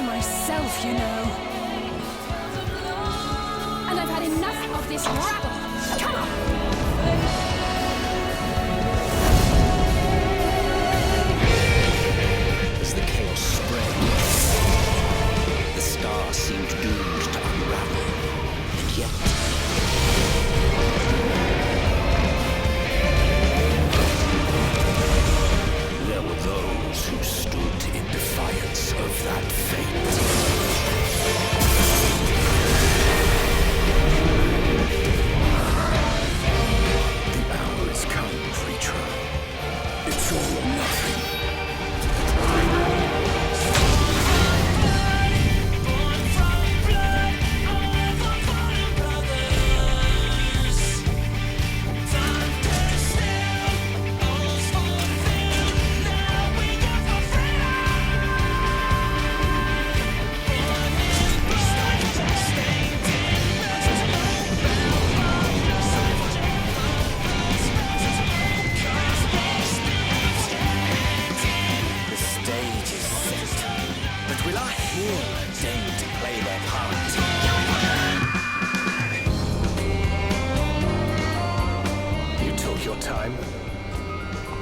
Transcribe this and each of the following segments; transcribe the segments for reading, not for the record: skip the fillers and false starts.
myself, you know. And I've had enough of this rabble. Come on! As the chaos spread, the stars seemed doomed to unravel, and yet... there were those who stood in defiance of that fate. The hour is come, creature. It's all or nothing. Time,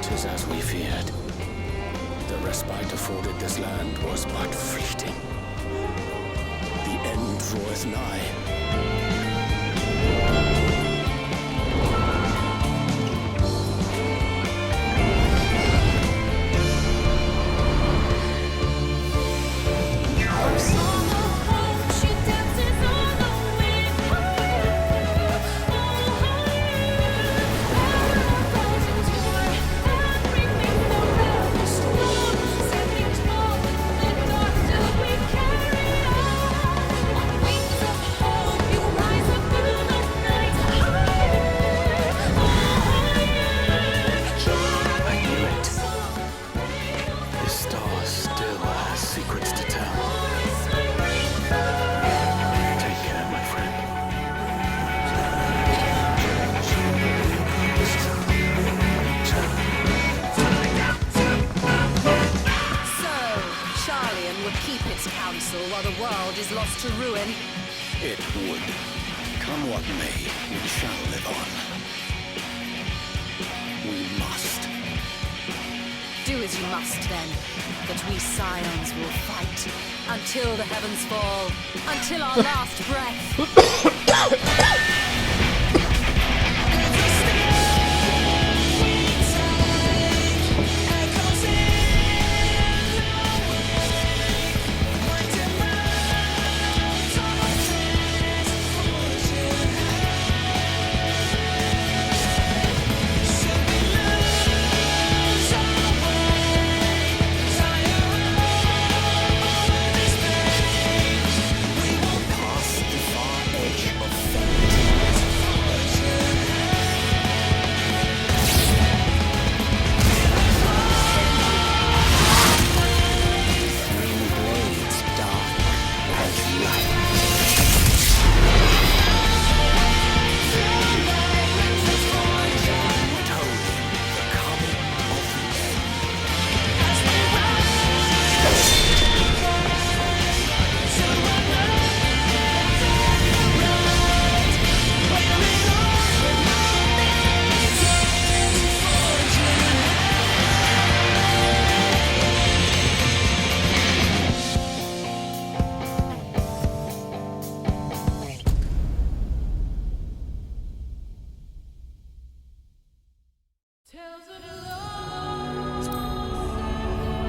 'tis as we feared. The respite afforded this land was but fleeting. The end draweth nigh. While the world is lost to ruin. It would. Come what may, we shall live on. We must. Do as you must, then, that we scions will fight until the heavens fall, until our last breath.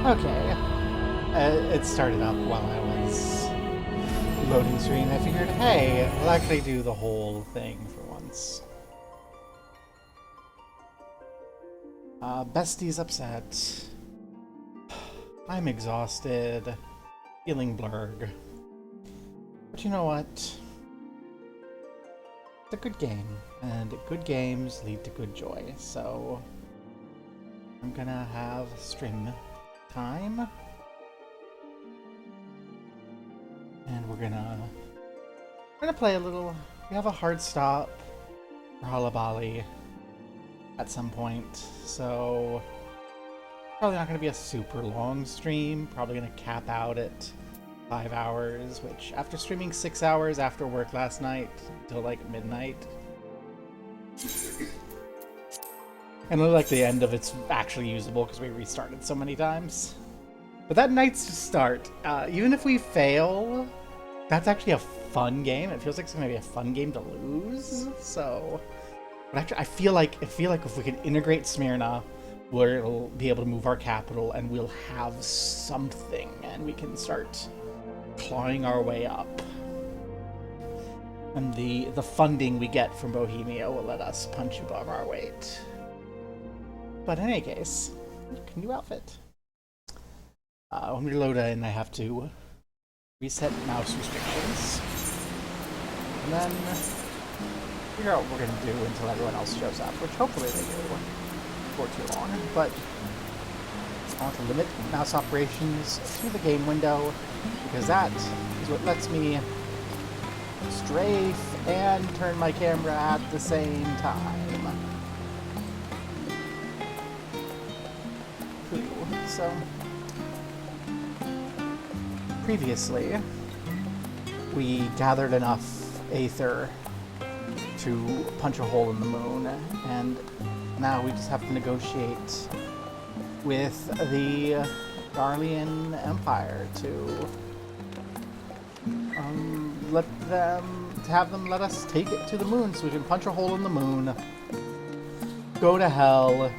Okay. It started up while I was loading screen. I figured, hey, I'll actually do the whole thing for once. Bestie's upset. I'm exhausted. Feeling blurg. But you know what? It's a good game, and good games lead to good joy, so I'm gonna have stream time. And we're gonna play a little. We have a hard stop for Halabali at some point, so probably not gonna be a super long stream. Probably gonna cap out at 5 hours, which after streaming 6 hours after work last night till like midnight, and like the end of it's actually usable because we restarted so many times. But that night's start, even if we fail, that's actually a fun game. It feels like it's gonna be a fun game to lose. So, but actually, I feel like if we can integrate Smyrna, we'll be able to move our capital, and we'll have something, and we can start clawing our way up. And the funding we get from Bohemia will let us punch above our weight. But in any case, new outfit. When we load in, I have to reset mouse restrictions, and then figure out what we're going to do until everyone else shows up, which hopefully they do before too long. But I want to limit mouse operations to the game window, because that is what lets me strafe and turn my camera at the same time. Cool. So, previously, we gathered enough aether to punch a hole in the moon, and now we just have to negotiate with the Garlean Empire to have them let us take it to the moon so we can punch a hole in the moon, go to hell,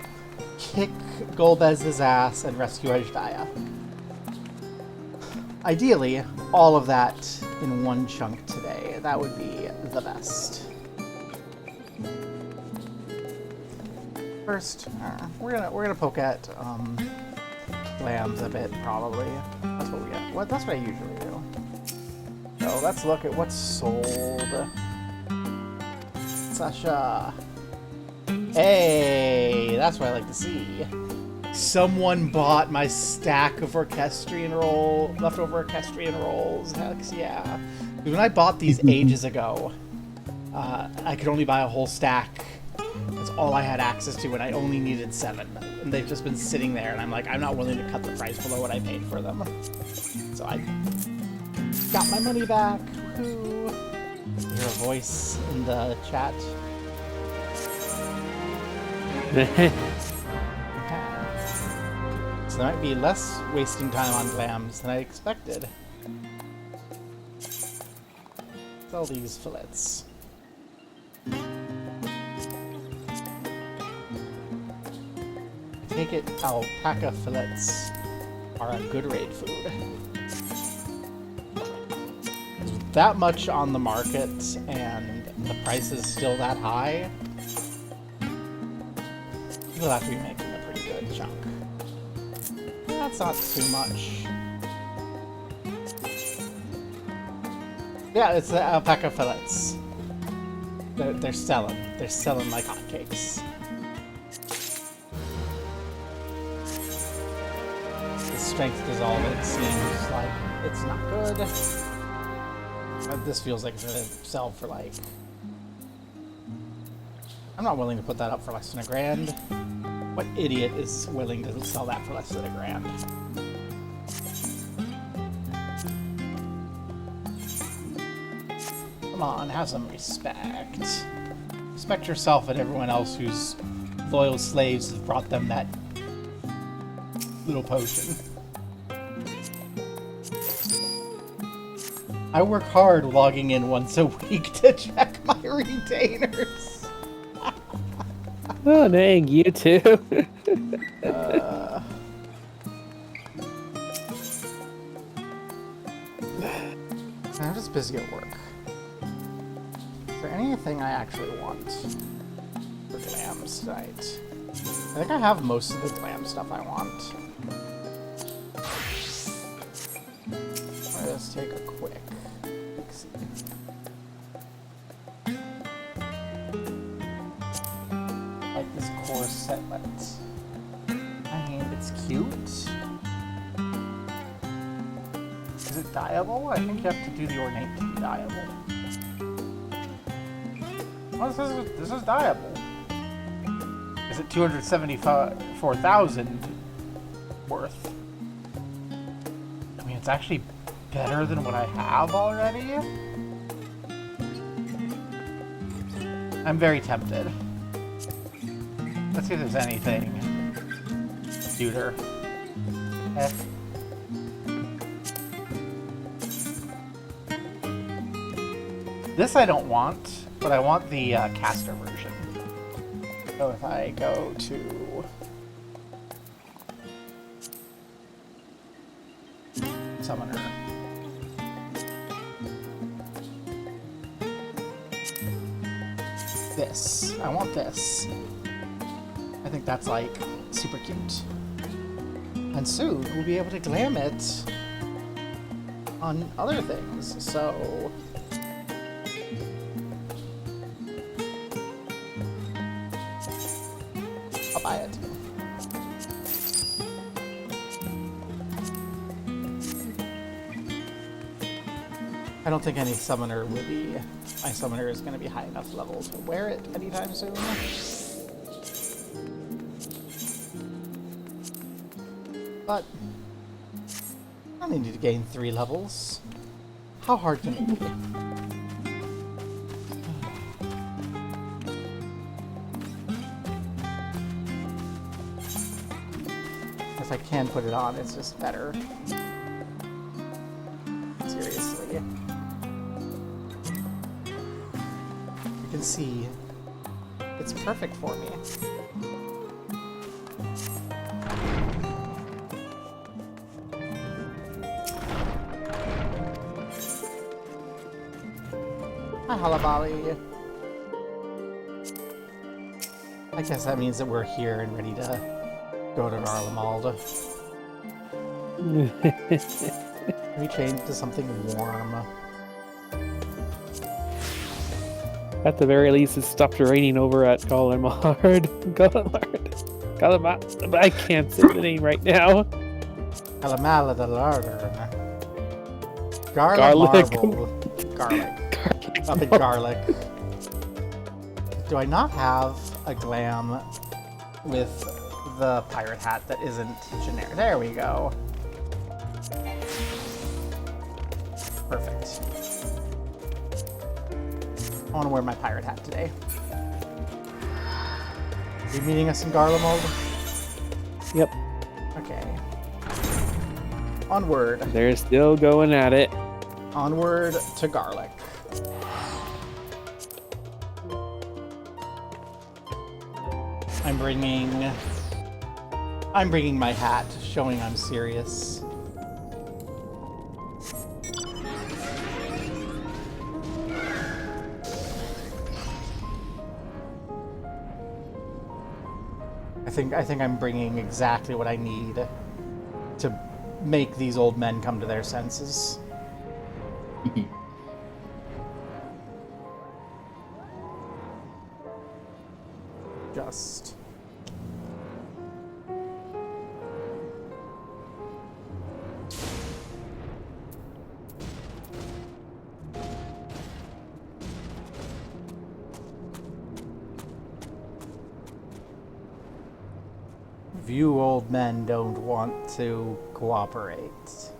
kick Golbez's ass, and rescue Ajdaya. Ideally, all of that in one chunk today. That would be the best. First, we're gonna poke at lambs a bit, probably. That's what we get. That's what I usually do. So let's look at what's sold. Sasha. Hey, that's what I like to see. Someone bought my stack of leftover orchestrion rolls. Heck yeah. When I bought these ages ago, I could only buy a whole stack. That's all I had access to, and I only needed 7. And they've just been sitting there, and I'm like, I'm not willing to cut the price below what I paid for them. So I got my money back. Woohoo. Hear a voice in the chat. So there might be less wasting time on lambs than I expected. Sell these fillets. I take it alpaca fillets are a good raid food. That much on the market and the price is still that high, you'll have to be making a pretty good chunk. That's not too much. Yeah, it's the alpaca fillets. They're selling. They're selling like hotcakes. The strength dissolvent seems like it's not good. This feels like it's gonna sell for like... I'm not willing to put that up for less than $1,000. What idiot is willing to sell that for less than $1,000? Come on, have some respect. Respect yourself and everyone else whose loyal slaves have brought them that little potion. I work hard logging in once a week to check my retainers. Oh, dang, you too. I'm just busy at work. Is there anything I actually want for glams tonight? I think I have most of the glam stuff I want. Let's take a quick pixie. Like this core setlet. I mean, it's cute. Is it dyeable? I think you have to do the ornate to be dyeable. Oh, this is dyeable. Is it 274,000 worth? I mean, it's actually better than what I have already. I'm very tempted. Let's see if there's anything cuter. Eh. This I don't want, but I want the caster version. So if I go to Summoner. This. I want this. I think that's like super cute. And soon we'll be able to glam it on other things, so I'll buy it. I don't think any summoner will be... My summoner is going to be high enough level to wear it anytime soon. But I only need to gain 3 levels. How hard can it be? If I can put it on, it's just better. Seriously. You can see it's perfect for me. Hi, Halabali. I guess that means that we're here and ready to go to Garlemald. Can we change to something warm? At the very least, it stopped raining over at Garlemard. Garlemard. I can't say the name right now. Alamala the larder. Garlic Garlic. marble. Garlic. Up in garlic. Do I not have a glam with the pirate hat that isn't generic? There we go. Perfect. I want to wear my pirate hat today. Are you meeting us in Garlemald? Yep. Okay. Onward. They're still going at it. Onward to garlic. I'm bringing my hat, showing I'm serious. I think I'm bringing exactly what I need to make these old men come to their senses. Just... You old men don't want to cooperate.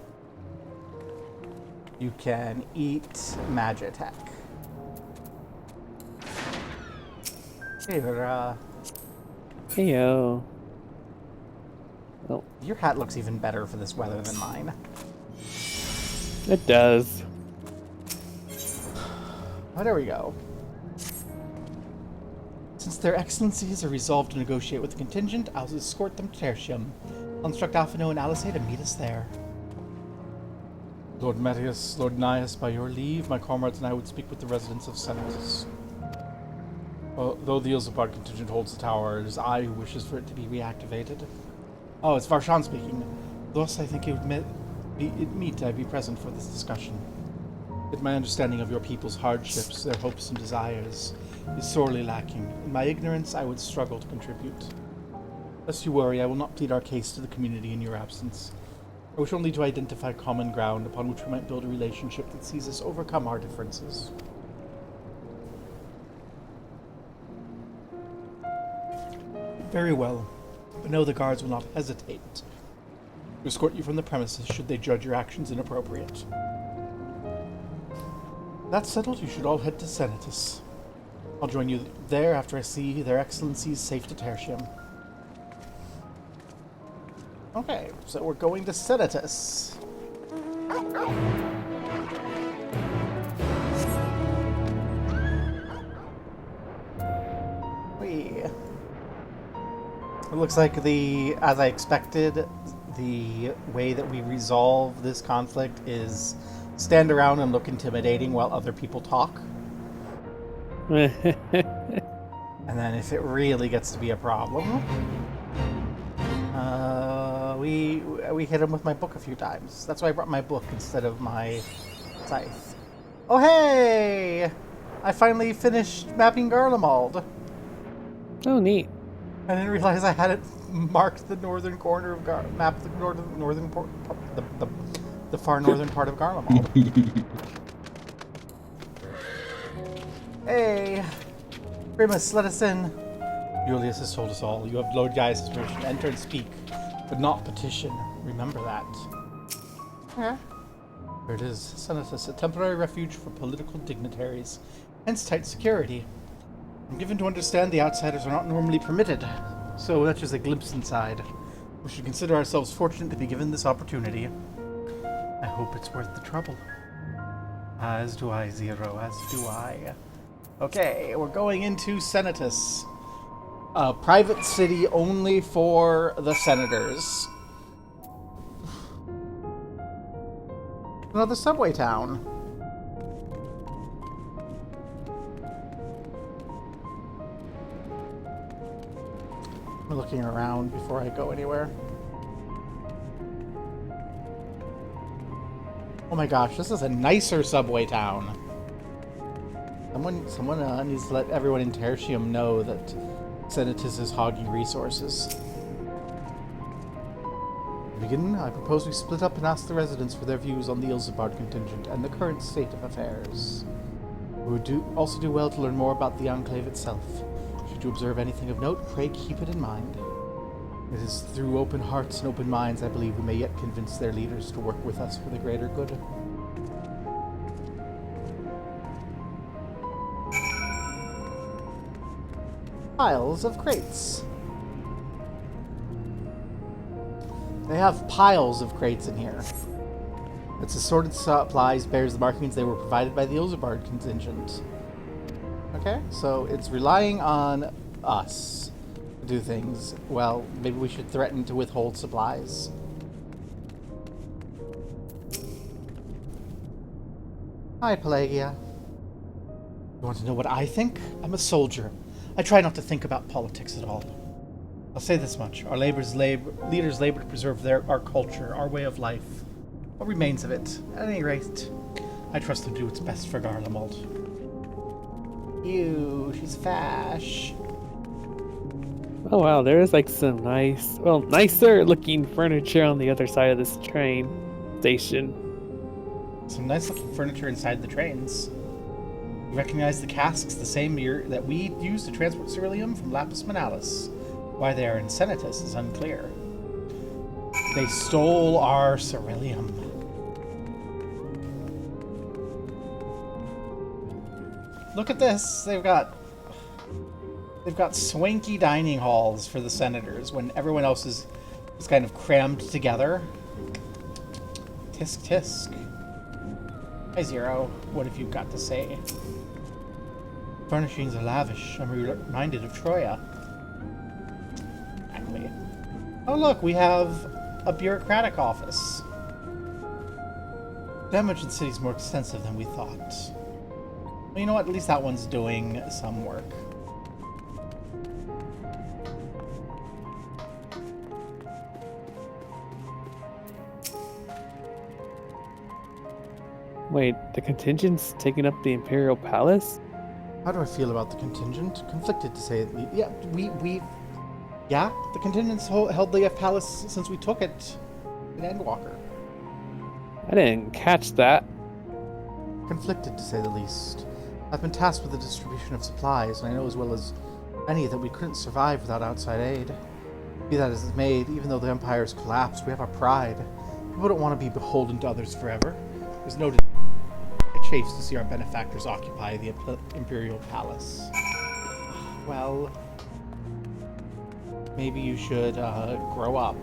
You can eat Magitech. Hey, Heyo. Well, your hat looks even better for this weather than mine. it does. Oh, there we go. Since their excellencies are resolved to negotiate with the contingent, I'll escort them to Tertium. I'll instruct Alphino and Alice to meet us there. Lord Metius, Lord Nias, by your leave, my comrades and I would speak with the residents of Senatus. Though the Ilzabard contingent holds the tower, it is I who wishes for it to be reactivated. Oh, it's Varshan speaking. Thus, I think it would meet I be present for this discussion. Yet my understanding of your people's hardships, their hopes and desires, is sorely lacking. In my ignorance, I would struggle to contribute. Lest you worry, I will not plead our case to the community in your absence. I wish only to identify common ground upon which we might build a relationship that sees us overcome our differences. Very well, but know the guards will not hesitate to escort you from the premises should they judge your actions inappropriate. That settled, you should all head to Senatus. I'll join you there after I see their excellencies safe to Tertium. Okay, so we're going to Senatus. It looks like as I expected, the way that we resolve this conflict is stand around and look intimidating while other people talk. And then if it really gets to be a problem, we hit him with my book a few times. That's why I brought my book instead of my scythe. Oh hey! I finally finished mapping Garlemald. Oh, neat. I didn't realize I had it marked the northern corner of mapped the the far northern part of Garlemald. Hey, Primus, let us in. Julius has told us all. You have Lord Gaius' permission to enter and speak, but not petition. Remember that. Yeah. There it is. Senatus, a temporary refuge for political dignitaries, hence tight security. I'm given to understand the outsiders are not normally permitted, so that's just a glimpse inside. We should consider ourselves fortunate to be given this opportunity. I hope it's worth the trouble. As do I, Zero, as do I. Okay, we're going into Senatus. A private city only for the senators. Another subway town. I'm looking around before I go anywhere. Oh my gosh, this is a nicer subway town. Someone needs to let everyone in Tertium know that Senatus is hogging resources. To begin, I propose we split up and ask the residents for their views on the Ilzabard contingent and the current state of affairs. We would also do well to learn more about the Enclave itself. Should you observe anything of note, pray keep it in mind. It is through open hearts and open minds I believe we may yet convince their leaders to work with us for the greater good. Piles of crates. They have piles of crates in here. Its assorted supplies bears the markings they were provided by the Ilzabard contingent. Okay, so it's relying on us to do things. Well, maybe we should threaten to withhold supplies. Hi, Pelagia. You want to know what I think? I'm a soldier. I try not to think about politics at all. I'll say this much. Our leaders labor to preserve our culture, our way of life. What remains of it? At any rate, I trust them to do what's best for Garlemald. Ew, she's fash. Oh wow, there's like some nicer looking furniture on the other side of this train station. Some nice looking furniture inside the trains. You recognize the casks, the same that we use to transport Ceruleum from Lapis Manalis. Why they are in Senatus is unclear. They stole our Ceruleum. Look at this. They've got swanky dining halls for the senators when everyone else is kind of crammed together. Tisk tisk. Hi Zero, what have you got to say? Furnishings are lavish. I'm reminded of Troya. Exactly. Oh look, we have a bureaucratic office. Damage in the city's more extensive than we thought. Well, you know what? At least that one's doing some work. Wait, the contingent's taking up the Imperial Palace? How do I feel about the contingent? Conflicted, to say the least. Yeah, the contingent's held the palace since we took it in Endwalker. I didn't catch that. Conflicted, to say the least. I've been tasked with the distribution of supplies, and I know as well as any that we couldn't survive without outside aid. Be that as it may, even though the Empire's collapsed, we have our pride. People don't want to be beholden to others forever. There's no chafes to see our benefactors occupy the Imperial Palace. Well, maybe you should grow up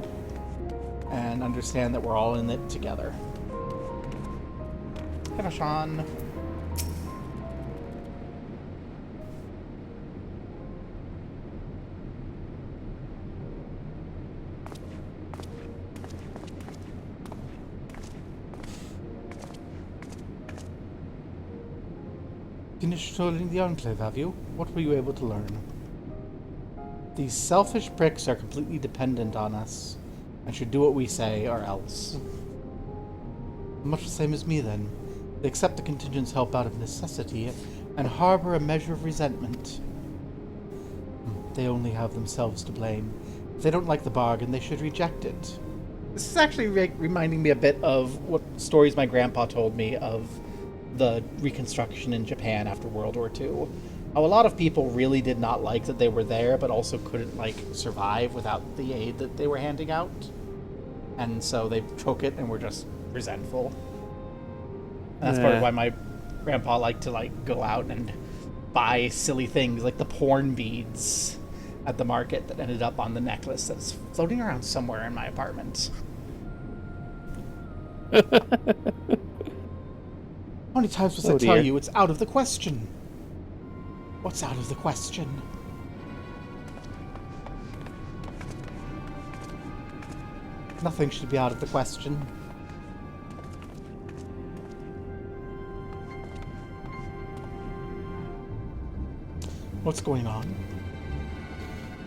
and understand that we're all in it together. Hey, Sean. Finished patrolling the Enclave, have you? What were you able to learn? These selfish pricks are completely dependent on us, and should do what we say, or else. Much the same as me, then. They accept the contingent's help out of necessity, and harbor a measure of resentment. They only have themselves to blame. If they don't like the bargain, they should reject it. This is actually reminding me a bit of what stories my grandpa told me of the Reconstruction in Japan after World War II. How a lot of people really did not like that they were there, but also couldn't, survive without the aid that they were handing out. And so they took it and were just resentful. And that's part of why my grandpa liked to, go out and buy silly things, like the porn beads at the market that ended up on the necklace that's floating around somewhere in my apartment. How many times must I tell you it's out of the question? What's out of the question? Nothing should be out of the question. What's going on?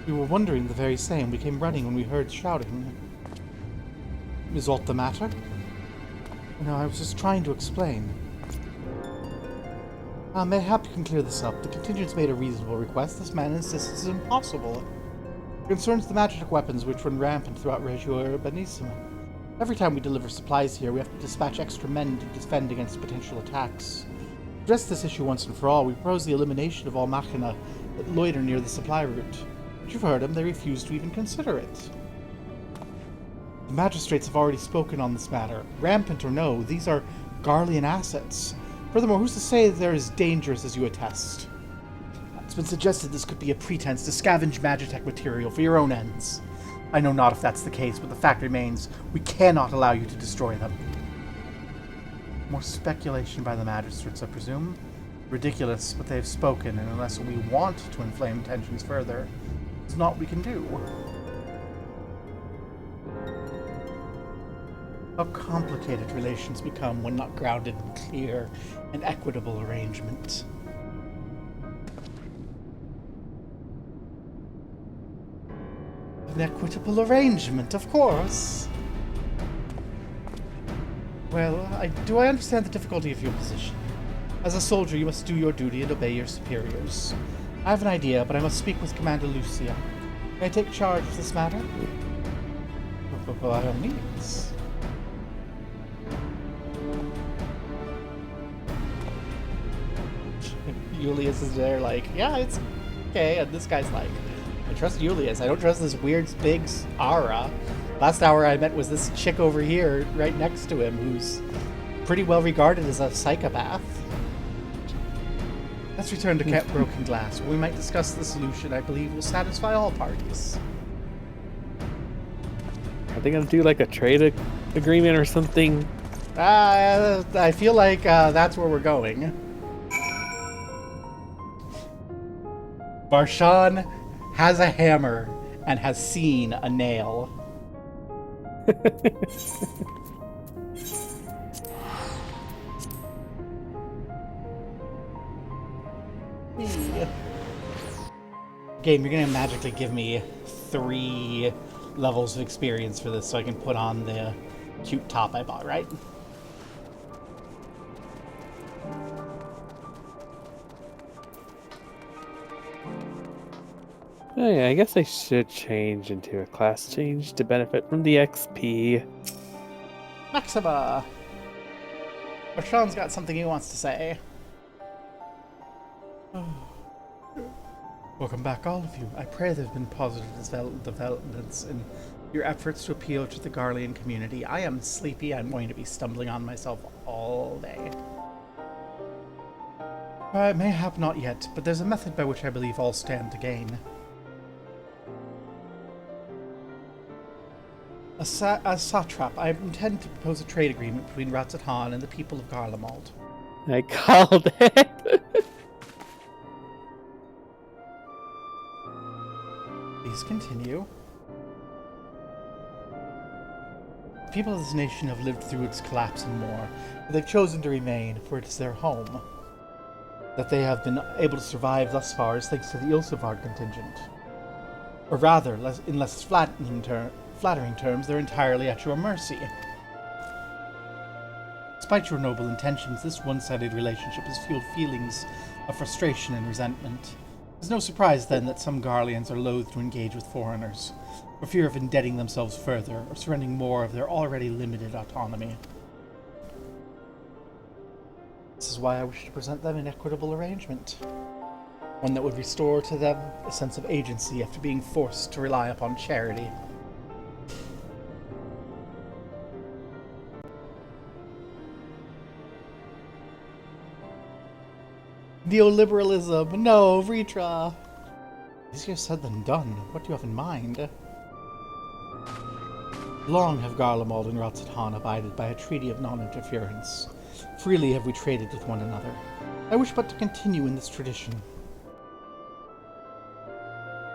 We were wondering the very same. We came running when we heard shouting. Is aught the matter? No, I was just trying to explain. Mayhap you can clear this up. The contingent's made a reasonable request. This man insists it's impossible. It concerns the magic weapons which run rampant throughout Reggio Urbanissima. Every time we deliver supplies here, we have to dispatch extra men to defend against potential attacks. To address this issue once and for all, we propose the elimination of all machina that loiter near the supply route. But you've heard them, they refuse to even consider it. The magistrates have already spoken on this matter. Rampant or no, these are Garlean assets. Furthermore, who's to say that they're as dangerous as you attest? It's been suggested this could be a pretense to scavenge Magitech material for your own ends. I know not if that's the case, but the fact remains, we cannot allow you to destroy them. More speculation by the magistrates, I presume. Ridiculous, but they have spoken, and unless we want to inflame tensions further, it's not what we can do. How complicated relations become when not grounded in clear and equitable arrangement. An equitable arrangement, of course. Well, do I understand the difficulty of your position? As a soldier, you must do your duty and obey your superiors. I have an idea, but I must speak with Commander Lucia. May I take charge of this matter? By all means. Julius is there yeah, it's okay, and this guy's like, I trust Julius, I don't trust this weird big Ara. Last hour I met was this chick over here, right next to him, who's pretty well regarded as a psychopath. Let's return to Camp Broken Glass, where we might discuss the solution I believe will satisfy all parties. Are they gonna do a trade agreement or something? I feel like that's where we're going. Barshan has a hammer and has seen a nail. Game, you're gonna magically give me 3 levels of experience for this so I can put on the cute top I bought, right? Oh yeah, I guess I should change into a class change to benefit from the XP. Maxima! Barshan's got something he wants to say. Welcome back, all of you. I pray there have been positive developments in your efforts to appeal to the Garlean community. I am sleepy. I'm going to be stumbling on myself all day. It may have not yet, but there's a method by which I believe all stand to gain. As satrap, I intend to propose a trade agreement between Ratzathan and the people of Garlemald. I called it. Please continue. The people of this nation have lived through its collapse and more, but they've chosen to remain, for it is their home. That they have been able to survive thus far is thanks to the Ilsevard contingent. Or rather, in less flattering terms, they're entirely at your mercy. Despite your noble intentions, this one-sided relationship has fueled feelings of frustration and resentment. It's no surprise, then, that some Garleans are loath to engage with foreigners, for fear of indebting themselves further, or surrendering more of their already limited autonomy. This is why I wish to present them an equitable arrangement. One that would restore to them a sense of agency after being forced to rely upon charity. Neoliberalism! No, Vritra! Easier said than done. What do you have in mind? Long have Garlemald and Ratzathan abided by a treaty of non-interference. Freely have we traded with one another. I wish but to continue in this tradition.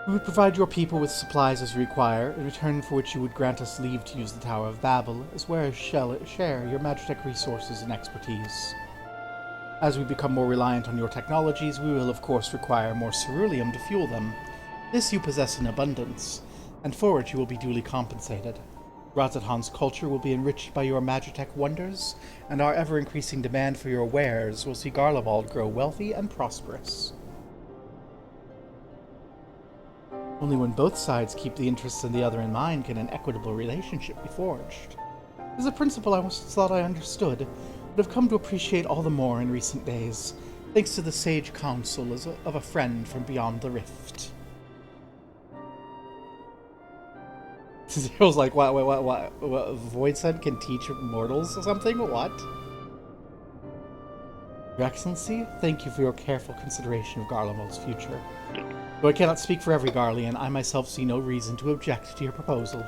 We would provide your people with supplies as you require, in return for which you would grant us leave to use the Tower of Babel, as well as share your Magitech resources and expertise. As we become more reliant on your technologies, we will of course require more ceruleum to fuel them. This you possess in abundance, and for it you will be duly compensated. Ratzathan's culture will be enriched by your Magitech wonders, and our ever-increasing demand for your wares will see Garlemald grow wealthy and prosperous. Only when both sides keep the interests of the other in mind can an equitable relationship be forged. It is a principle I once thought I understood, but have come to appreciate all the more in recent days, thanks to the sage counsel of a friend from beyond the rift. Zero's like, what? Voidsun can teach mortals or something? What? Your Excellency, thank you for your careful consideration of Garlemald's future. Though I cannot speak for every Garlean, I myself see no reason to object to your proposal.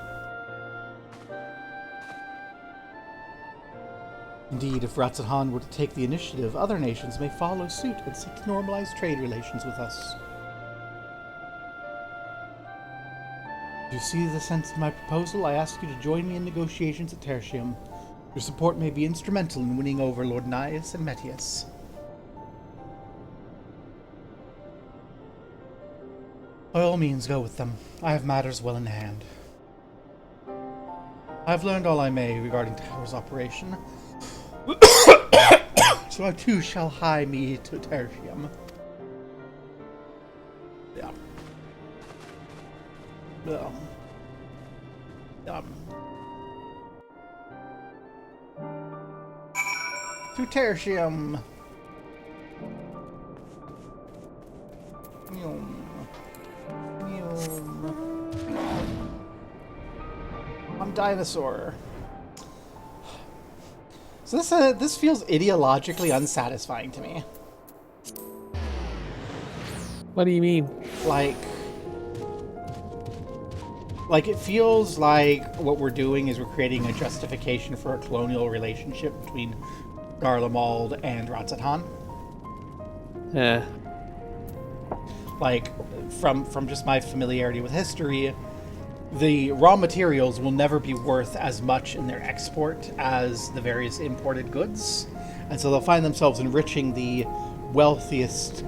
Indeed, if Ratzathan were to take the initiative, other nations may follow suit and seek to normalize trade relations with us. If you see the sense of my proposal, I ask you to join me in negotiations at Tertium. Your support may be instrumental in winning over Lord Nias and Metius. By all means, go with them. I have matters well in hand. I have learned all I may regarding Tower's operation, so I too shall hie me to Tertium. Yeah. To Tertium. I'm dinosaur. So this feels ideologically unsatisfying to me. What do you mean? Like it feels like what we're doing is we're creating a justification for a colonial relationship between Garlemald and Ratzathan. Yeah. Like, from just my familiarity with history, the raw materials will never be worth as much in their export as the various imported goods. And so they'll find themselves enriching the wealthiest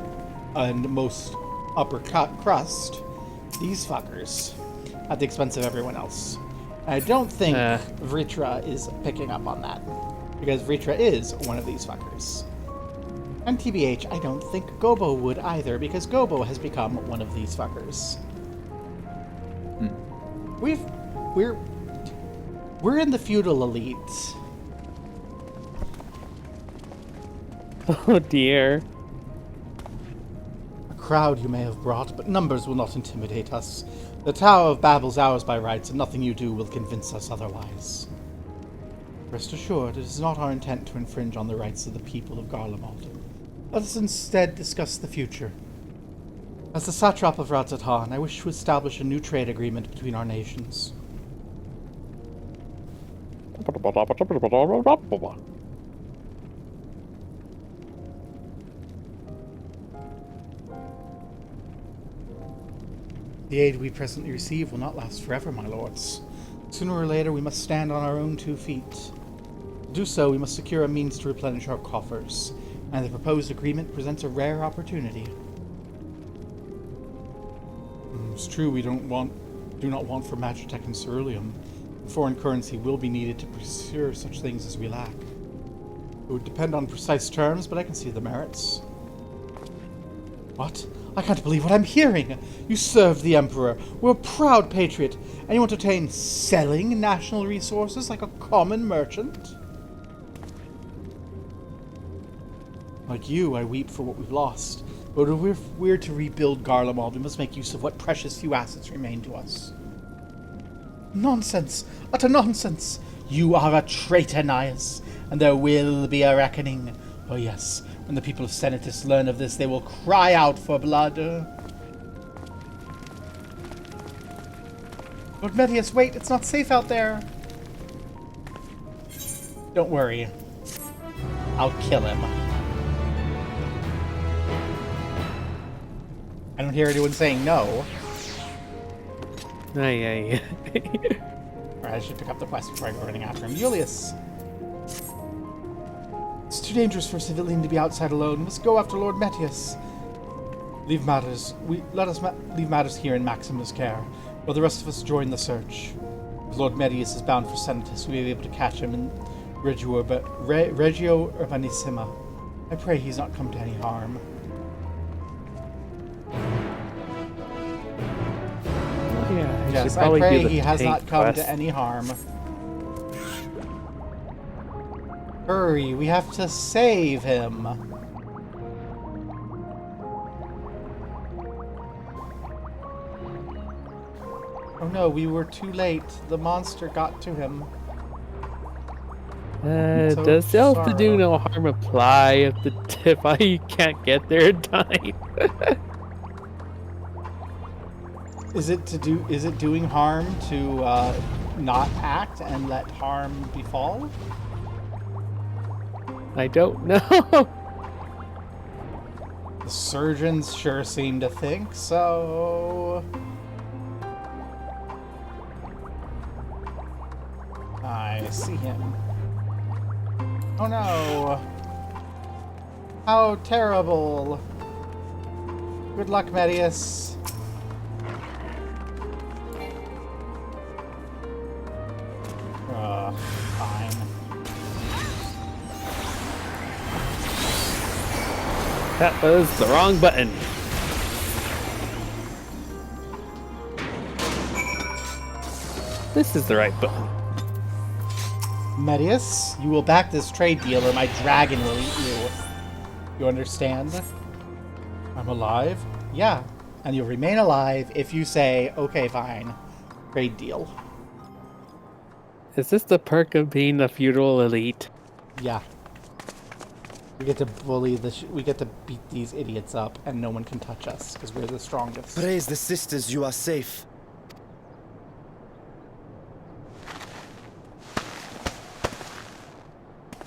and most upper crust, these fuckers, at the expense of everyone else. And I don't think Vritra is picking up on that, because Vritra is one of these fuckers. And TBH, I don't think Gobo would either, because Gobo has become one of these fuckers. We're in the feudal elite. Oh dear. crowd you may have brought, but numbers will not intimidate us. The Tower of Babel's ours by rights, and nothing you do will convince us otherwise. Rest assured, it is not our intent to infringe on the rights of the people of Garlemald. Let us instead discuss the future. As the satrap of Radzatan, I wish to establish a new trade agreement between our nations. The aid we presently receive will not last forever, my lords. Sooner or later, we must stand on our own 2 feet. To do so, we must secure a means to replenish our coffers, and the proposed agreement presents a rare opportunity. It's true we do not want for Magitech and Ceruleum. Foreign currency will be needed to procure such things as we lack. It would depend on precise terms, but I can see the merits. What? I can't believe what I'm hearing! You served the Emperor, were a proud patriot, and you entertain selling national resources like a common merchant? Like you, I weep for what we've lost. But if we're to rebuild Garlemald, we must make use of what precious few assets remain to us. Nonsense! Utter nonsense! You are a traitor, Nias, and there will be a reckoning. Oh yes, when the people of Senatus learn of this, they will cry out for blood. Lord Medius, wait, it's not safe out there. Don't worry. I'll kill him. I don't hear anyone saying no. Aye. Alright, I should pick up the quest before I go running after him. Julius! It's too dangerous for a civilian to be outside alone. We must go after Lord Metius. Leave matters here in Maxima's care, while the rest of us join the search. If Lord Metius is bound for Senatus, we may be able to catch him in Regio Urbanissima. I pray he's not come to any harm. Yeah, Yes, I pray he has not come to any harm. Hurry, we have to save him. Oh no, we were too late. The monster got to him. So does self to sorrow. do no harm apply if I can't get there in time? Is it doing harm to not act and let harm befall? I don't know. The surgeons sure seem to think so. I see him. Oh no! How terrible! Good luck, Medius. Fine. That was the wrong button. This is the right button. Medius, you will back this trade deal or my dragon will eat you. You understand? I'm alive? Yeah. And you'll remain alive if you say, okay, fine. Trade deal. Is this the perk of being a feudal elite? Yeah. We get to bully we get to beat these idiots up and no one can touch us because we're the strongest. Praise the sisters, you are safe.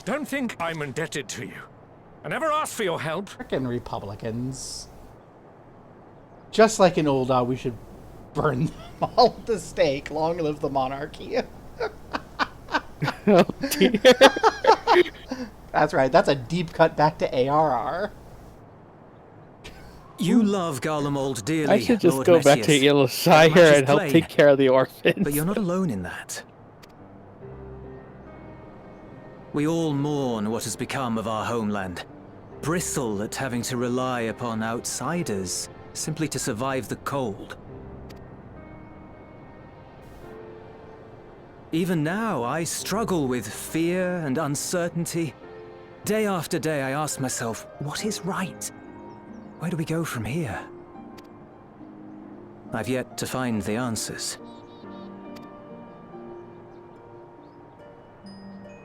Don't think I'm indebted to you. I never asked for your help. Frickin' Republicans. Just like in Ul'dah, we should burn them all at the stake. Long live the monarchy. Oh dear. That's right. That's a deep cut back to ARR. You love Garlemald dearly, I should just Lord go back to Messias. Yellow As Shire much as and help plain. take care of the orphans. But you're not alone in that. We all mourn what has become of our homeland. Bristle at having to rely upon outsiders simply to survive the cold. Even now, I struggle with fear and uncertainty. Day after day, I ask myself, what is right? Where do we go from here? I've yet to find the answers.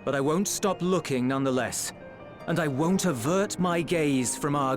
But I won't stop looking nonetheless. And I won't avert my gaze from our